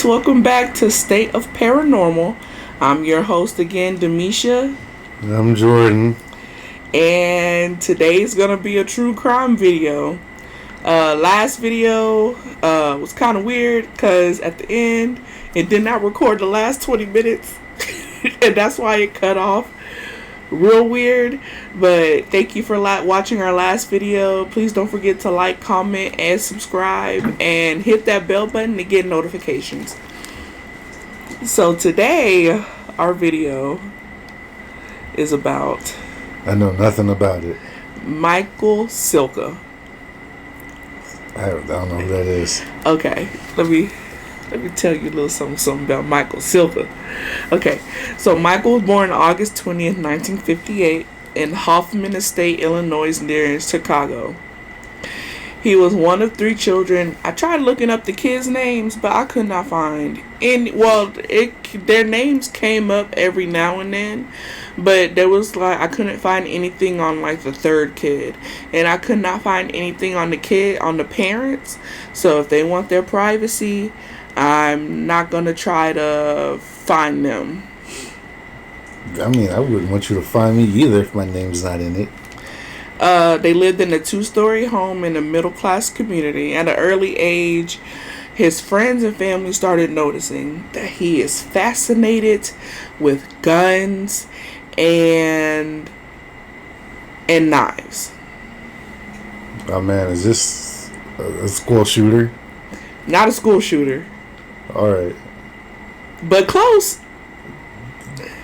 Welcome back to State of Paranormal. I'm your host again, Demisha, I'm Jordan. and today's gonna be a true crime video. Last video was kind of weird because at the end it did not record the last 20 minutes, and that's why it cut off. Real weird, but thank you for watching our last video. Please don't forget to like, comment, and subscribe, and hit that bell button to get notifications. So today, our video is about I know nothing about it. Michael Silka. I don't know who that is. Okay, let me tell you a little something about Michael Silka. Okay, so Michael was born August 20th, 1958 in Hoffman Estate, Illinois, near Chicago. He was one of three children. I tried looking up the kids' names, but I could not find any. Well, their names came up every now and then, but there was I couldn't find anything on the third kid, and I could not find anything on the parents. So if they want their privacy, I'm not gonna try to find them. I mean, I wouldn't want you to find me either if my name's not in it. They lived in a 2-story home in a middle-class community. At an early age, his friends and family started noticing that he is fascinated with guns and knives. Oh man, is this a school shooter? Not a school shooter, Alright. but close.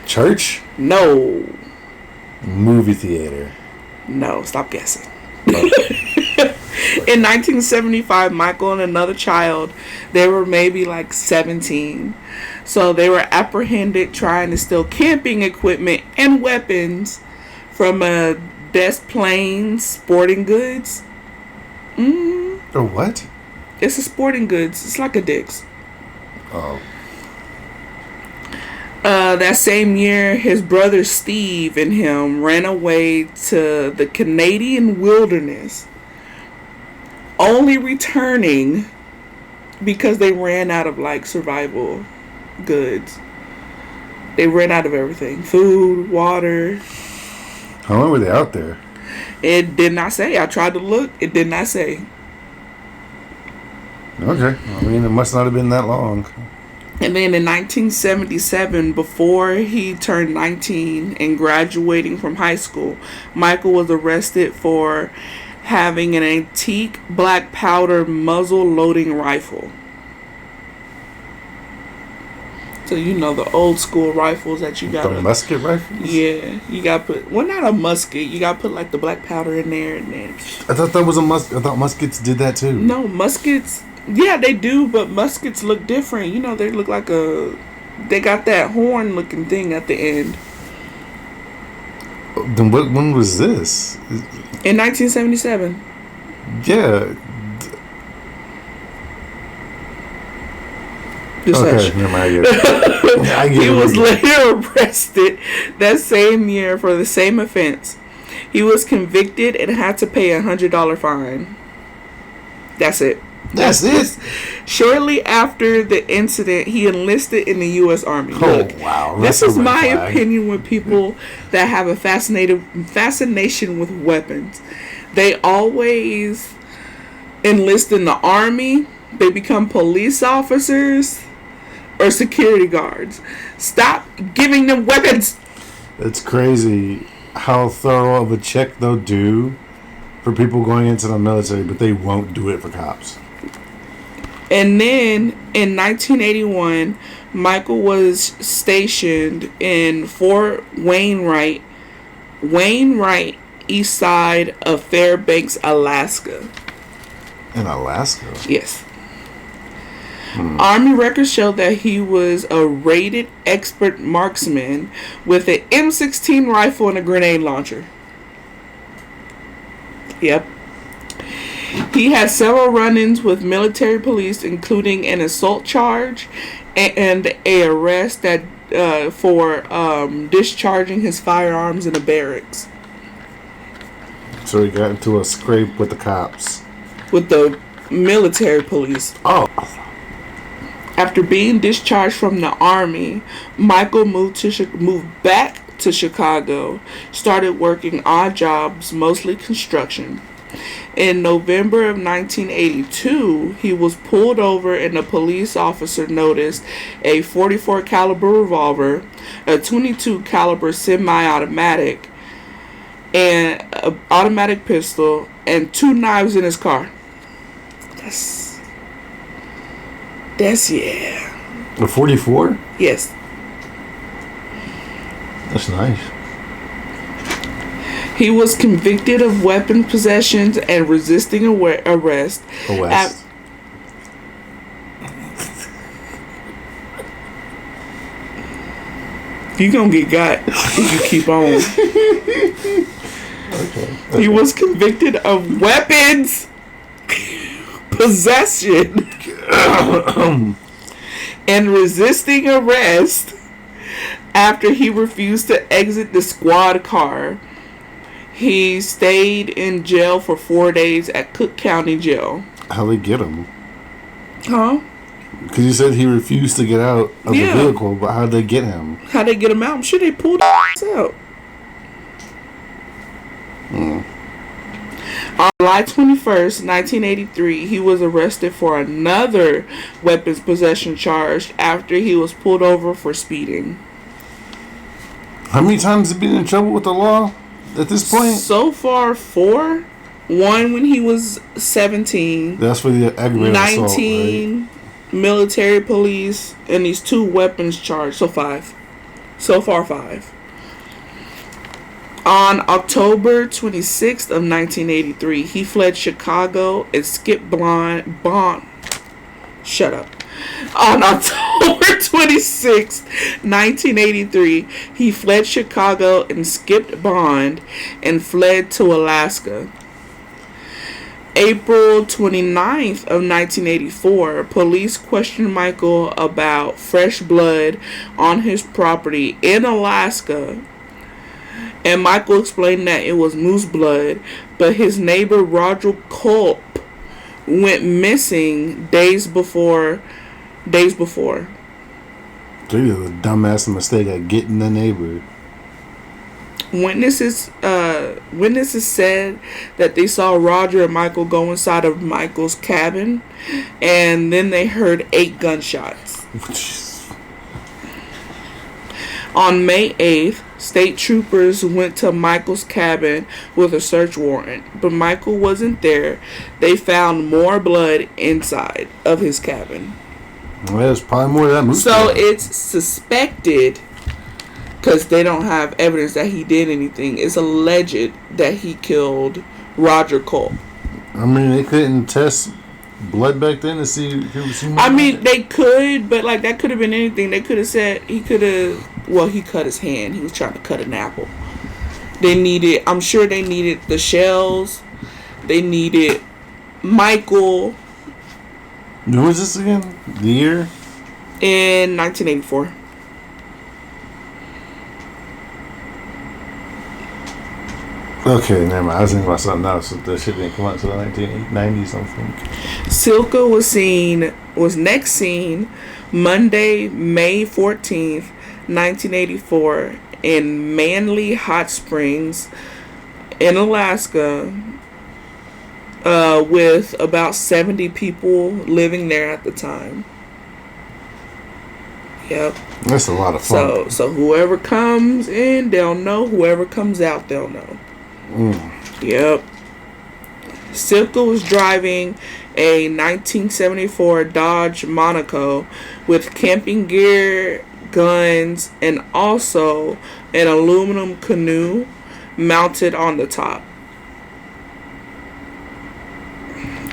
Church? No, Movie theater. no, stop guessing. Oh. In 1975, Michael and another child, they were maybe 17. So they were apprehended trying to steal camping equipment and weapons from a Des Plaines Sporting Goods. Or what? It's a sporting goods. It's like a Dick's. Oh. That same year, his brother Steve and him ran away to the Canadian wilderness, only returning because they ran out of survival goods. They ran out of everything: food, water. How long were they out there? It did not say. I tried to look. It did not say. Okay. I mean, it must not have been that long. And then in 1977, before he turned 19 and graduating from high school, Michael was arrested for having an antique black powder muzzle loading rifle. So the old school rifles that you got. The musket rifles? Yeah, you got to put, not a musket. You got to put the black powder in there and then. I thought that was a musket. I thought muskets did that too. No, muskets. Yeah, they do, but muskets look different. They look they got that horn looking thing at the end. Then when was this? In 1977. Yeah. Just okay, hush. never mind. I get it. I get He it. was later arrested that same year for the same offense. He was convicted and had to pay a $100 fine. That's it. That's it. Shortly after the incident, he enlisted in the U.S. Army. Oh, Look, wow. this That's is a red my flag. opinion with people that have a fascination with weapons. They always enlist in the Army. They become police officers or security guards. Stop giving them weapons. It's crazy how thorough of a check they'll do for people going into the military, but they won't do it for cops. And then in 1981, Michael was stationed in Fort Wainwright, east side of Fairbanks, Alaska. In Alaska? Yes. Army records show that he was a rated expert marksman with an M16 rifle and a grenade launcher. Yep. He had several run-ins with military police, including an assault charge and a arrest for discharging his firearms in a barracks. So he got into a scrape with the cops. With the military police. Oh. After being discharged from the army, Michael moved back to Chicago, started working odd jobs, mostly construction. In November of 1982, he was pulled over and a police officer noticed a 44 caliber revolver, a 22 caliber semi-automatic, and an automatic pistol, and 2 knives in his car. That's yeah. A 44? Yes. That's nice. He was convicted of weapon possessions and resisting arrest. You gonna get got if you keep on. Okay. He was convicted of weapons possession and resisting arrest after he refused to exit the squad car. He stayed in jail for 4 days at Cook County Jail. How'd they get him? Huh? Because you said he refused to get out of the vehicle, but how'd they get him? How'd they get him out? I'm sure they pulled his ass out. On July 21st, 1983, he was arrested for another weapons possession charge after he was pulled over for speeding. How many times has he been in trouble with the law at this point? So far, 4. 1 when he was 17. That's for the aggravated 19 assault, right? Military police, and these 2 weapons charged. So 5. So far 5. On October 26th of 1983, he fled Chicago and skipped bond. Shut up. On October 26th, 1983, he fled Chicago and skipped bond and fled to Alaska. April 29th of 1984, police questioned Michael about fresh blood on his property in Alaska. And Michael explained that it was moose blood, but his neighbor Roger Culp went missing days before. So you did a dumbass mistake at getting the neighbor. Witnesses said that they saw Roger and Michael go inside of Michael's cabin, and then they heard 8 gunshots. On May 8th, state troopers went to Michael's cabin with a search warrant, but Michael wasn't there. They found more blood inside of his cabin. Well, there's probably more of that moose. So it's suspected, because they don't have evidence that he did anything, it's alleged that he killed Roger Culp. I mean, they couldn't test blood back then to see if he was human. I mean, they could, but like that could have been anything. They could have said he cut his hand. He was trying to cut an apple. I'm sure they needed the shells. They needed Michael. When was this again? The year? In 1984. Okay, never mind. I was thinking about something else. The shit didn't come out until the 1990s, I think. Silka was next seen Monday, May 14th, 1984, in Manly Hot Springs in Alaska, with about 70 people living there at the time. Yep. That's a lot of fun. So whoever comes in, they'll know. Whoever comes out, they'll know. Yep. Silka was driving a 1974 Dodge Monaco with camping gear, guns, and also an aluminum canoe mounted on the top.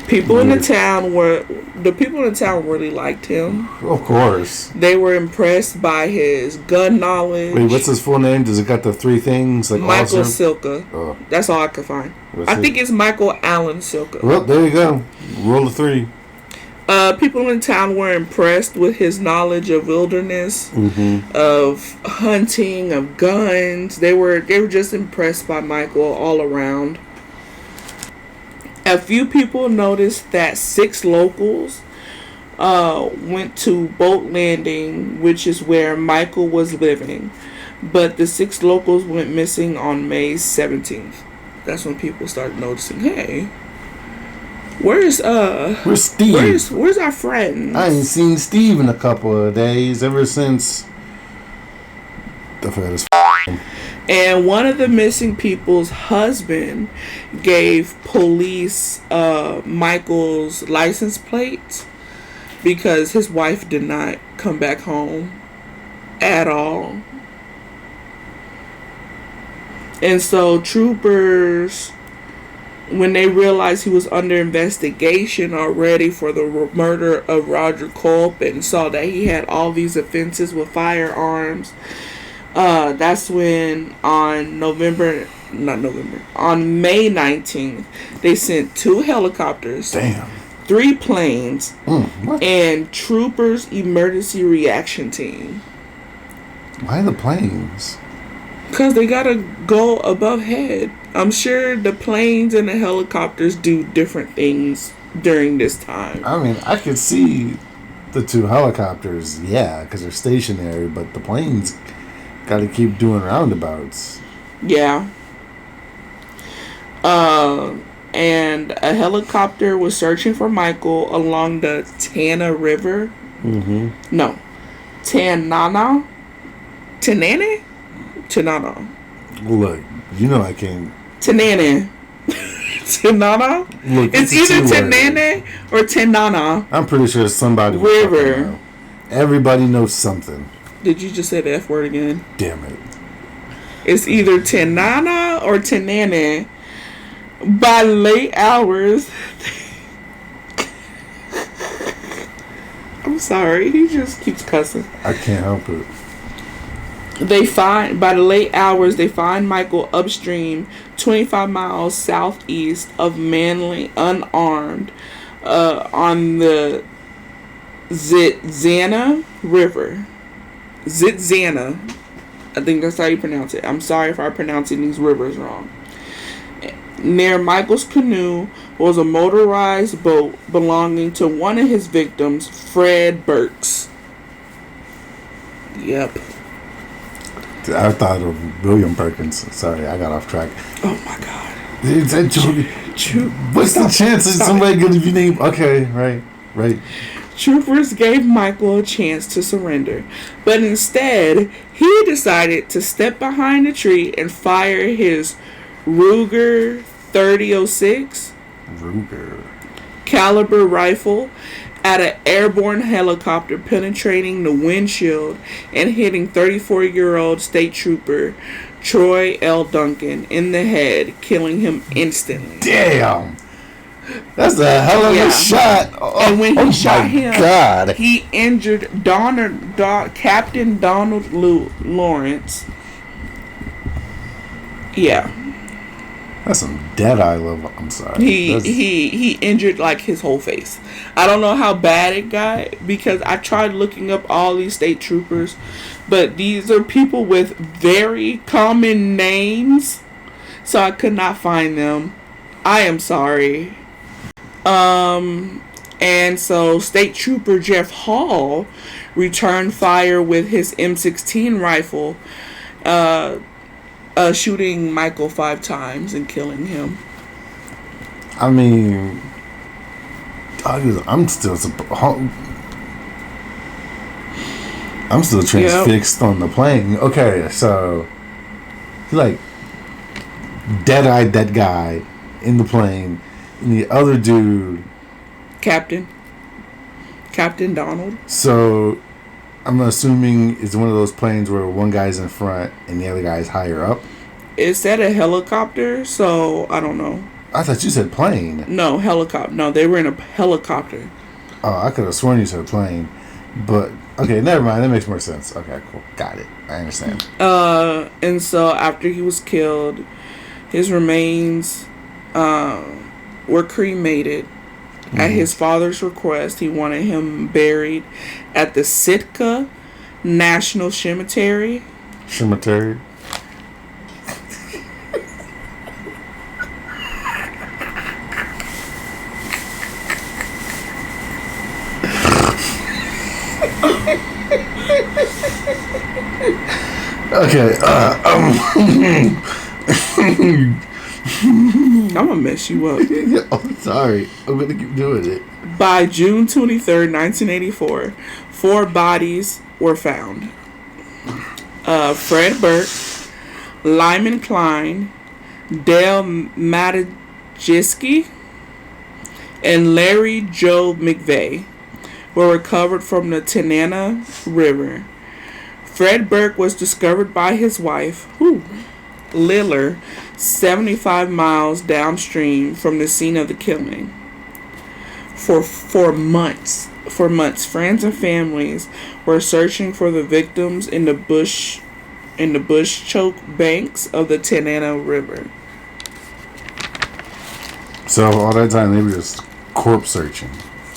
The people in the town really liked him. Of course. They were impressed by his gun knowledge. Wait, what's his full name? Does it got the 3 things? Like Michael Silka. Oh. That's all I could find. I think it's Michael Allen Silka. Well, there you go. Roll of 3. People in town were impressed with his knowledge of wilderness, of hunting, of guns. They were just impressed by Michael all around. A few people noticed that 6 locals went to Boat Landing, which is where Michael was living. But the 6 locals went missing on May 17th. That's when people started noticing, hey, where's Steve? Where's our friend? I ain't seen Steve in a couple of days ever since. I forgot his name. And one of the missing people's husband gave police Michael's license plate because his wife did not come back home at all. And so troopers, when they realized he was under investigation already for the murder of Roger Culp and saw that he had all these offenses with firearms, that's when on May 19th, they sent 2 helicopters, 3 planes, and troopers' emergency reaction team. Why the planes? Because they gotta go above head. I'm sure the planes and the helicopters do different things during this time. I mean, I could see the 2 helicopters, yeah, because they're stationary, but the planes got to keep doing roundabouts. Yeah. And a helicopter was searching for Michael along the Tana River. Mm-hmm. No. Tanana? Look, you know I can't. Tanana. Tanana? Look, it's either Tanana or Tanana. I'm pretty sure somebody River. Everybody knows something. Did you just say the F word again? Damn it. It's either Tanana or Tanana. By late hours. I'm sorry. He just keeps cussing. I can't help it. By the late hours, they find Michael upstream 25 miles southeast of Manly, unarmed, on the Zitzana River. Zitzana. I think that's how you pronounce it. I'm sorry if I'm pronouncing these rivers wrong. Near Michael's canoe was a motorized boat belonging to one of his victims, Fred Burks. Yep. I thought of William Perkins. Sorry, I got off track. Oh my God. What's the chances somebody gonna be named? Okay, right. Troopers gave Michael a chance to surrender, but instead, he decided to step behind a tree and fire his Ruger 3006 caliber rifle at an airborne helicopter, penetrating the windshield and hitting 34-year-old state trooper Troy L. Duncan in the head, killing him instantly. Damn! That's a hell of a shot. And when he shot him, God, he injured Captain Donald Lawrence. Yeah. That's some Deadeye level. I'm sorry. He injured like his whole face. I don't know how bad it got because I tried looking up all these state troopers, but these are people with very common names, so I could not find them. I am sorry. And so State Trooper Jeff Hall returned fire with his M16 rifle, shooting Michael 5 times and killing him. I mean, I'm still transfixed on the plane. Okay, so he like dead-eyed that guy in the plane, and the other dude, Captain Donald. So I'm assuming it's one of those planes where one guy's in front and the other guy's higher up. Is that a helicopter? So I don't know. I thought you said plane. No, helicopter. No, they were in a helicopter. Oh, I could have sworn you said plane. But, okay, never mind. That makes more sense. Okay, cool. Got it. I understand. And so after he was killed, his remains were cremated. Mm-hmm. At his father's request, he wanted him buried at the Sitka National Cemetery. Cemetery? Okay. I'm gonna mess you up. I'm sorry. I'm gonna keep doing it. By June 23rd, 1984, 4 bodies were found. Fred Burke, Lyman Klein, Dale Matajiski, and Larry Joe McVeigh were recovered from the Tanana River. Fred Burke was discovered by his wife, Liller, 75 miles downstream from the scene of the killing. For months, friends and families were searching for the victims in the bush choke banks of the Tanana River. So all that time they were just corpse searching.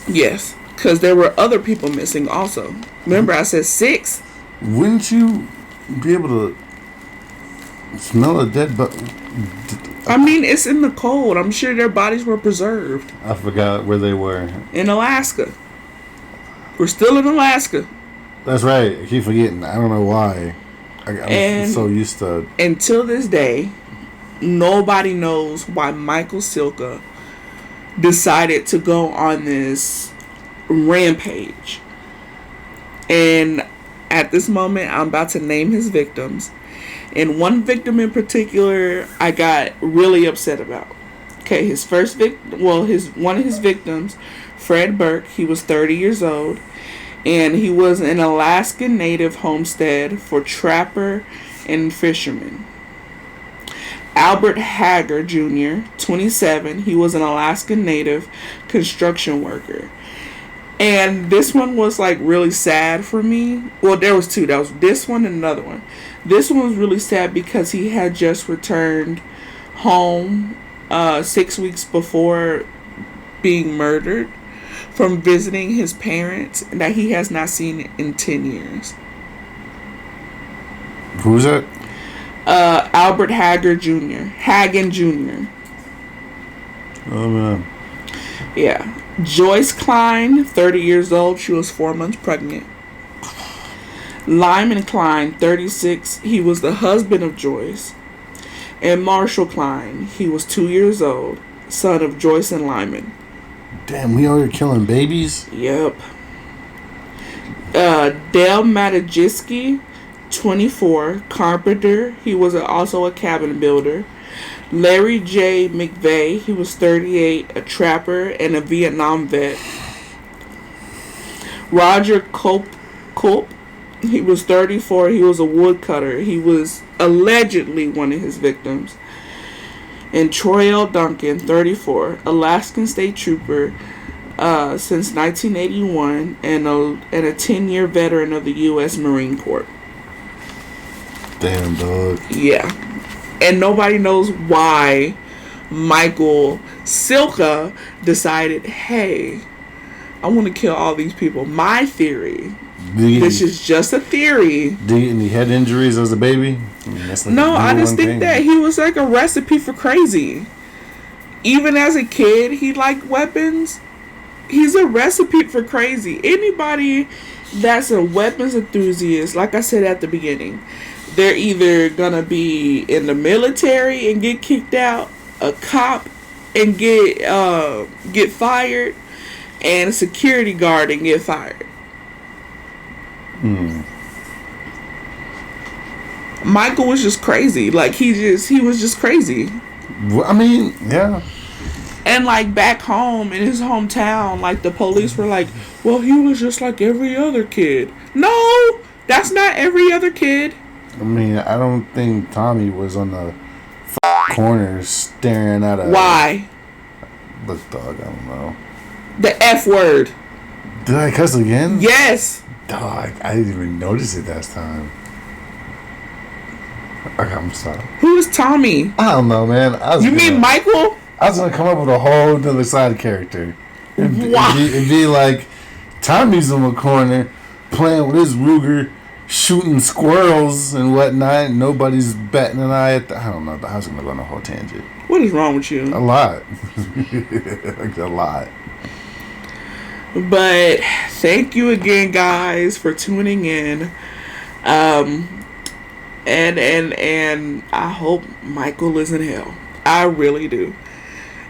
Yes, because there were other people missing also. Remember, I said 6. Wouldn't you be able to smell a dead body? I mean, it's in the cold. I'm sure their bodies were preserved. I forgot where they were. In Alaska. We're still in Alaska. That's right. I keep forgetting. I don't know why. I'm so used to. Until this day, nobody knows why Michael Silka decided to go on this rampage. And at this moment, I'm about to name his victims. And one victim in particular, I got really upset about. Okay, his first one of his victims, Fred Burke, he was 30 years old, and he was an Alaskan native homestead for trapper and fishermen. Albert Hager Jr., 27, he was an Alaskan native construction worker. And this one was like really sad for me. Well, there was 2. That was this one and another one. This one was really sad because he had just returned home 6 weeks before being murdered from visiting his parents that he has not seen in 10 years. Who's that? Albert Hagen Jr. Oh, man. Yeah. Joyce Klein, 30 years old. She was 4 months pregnant. Lyman Klein, 36. He was the husband of Joyce. And Marshall Klein, he was 2 years old, son of Joyce and Lyman. Damn, we out here killing babies? Yep. Dale Matajiski, 24, carpenter. He was also a cabin builder. Larry J. McVeigh, he was 38, a trapper and a Vietnam vet. Roger Culp, he was 34, he was a woodcutter. He was allegedly one of his victims. And Troy L. Duncan, 34, Alaskan State Trooper since 1981 and a 10-year veteran of the U.S. Marine Corps. Damn, dog. Yeah. And nobody knows why Michael Silka decided, hey, I want to kill all these people. My theory, this is just a theory. Did he get any head injuries as a baby? No, I just think that he was like a recipe for crazy. Even as a kid, he liked weapons. He's a recipe for crazy. Anybody that's a weapons enthusiast, like I said at the beginning, they're either gonna be in the military and get kicked out, a cop and get fired, and a security guard and get fired. Michael was just crazy. Like he was just crazy. I mean, yeah. And like back home in his hometown, like the police were like, well, he was just like every other kid. No, that's not every other kid. I mean, I don't think Tommy was on the corner staring at a... Why? Look, dog, I don't know. The F word. Did I cuss again? Yes. Dog, I didn't even notice it last time. Okay, I'm sorry. Who is Tommy? I don't know, man. You mean Michael? I was going to come up with a whole other side character. Why? It'd be like, Tommy's in the corner playing with his Ruger, shooting squirrels and whatnot. Nobody's batting an eye at I don't know. I was going to go on a whole tangent. What is wrong with you? A lot. A lot. But thank you again, guys, for tuning in. And I hope Michael is in hell. I really do.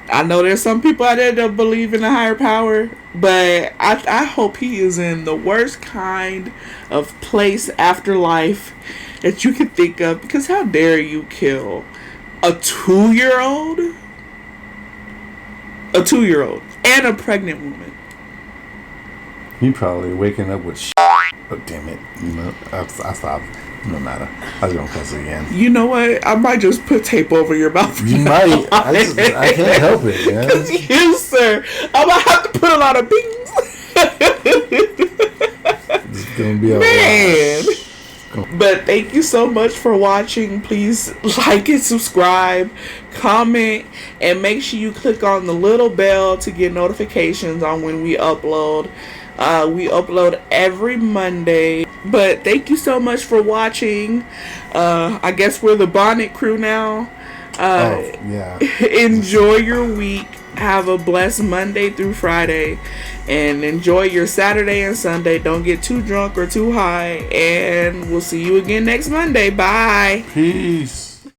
I know there's some people out there that believe in a higher power, but I hope he is in the worst kind of place, afterlife, that you can think of. Because how dare you kill a 2-year-old? A 2-year-old and a pregnant woman. He probably waking up with oh, damn it. You know, I stopped. No matter. I was going to cuss again. You know what? I might just put tape over your mouth. You might. I can't help it, man. You, sir. I'm going to have to put a lot of bings. It's going to be a man. But thank you so much for watching. Please like and subscribe, comment, and make sure you click on the little bell to get notifications on when we upload. We upload every Monday. But thank you so much for watching. I guess we're the Bonnet crew now. Yeah. Enjoy your week. Have a blessed Monday through Friday. And enjoy your Saturday and Sunday. Don't get too drunk or too high. And we'll see you again next Monday. Bye. Peace.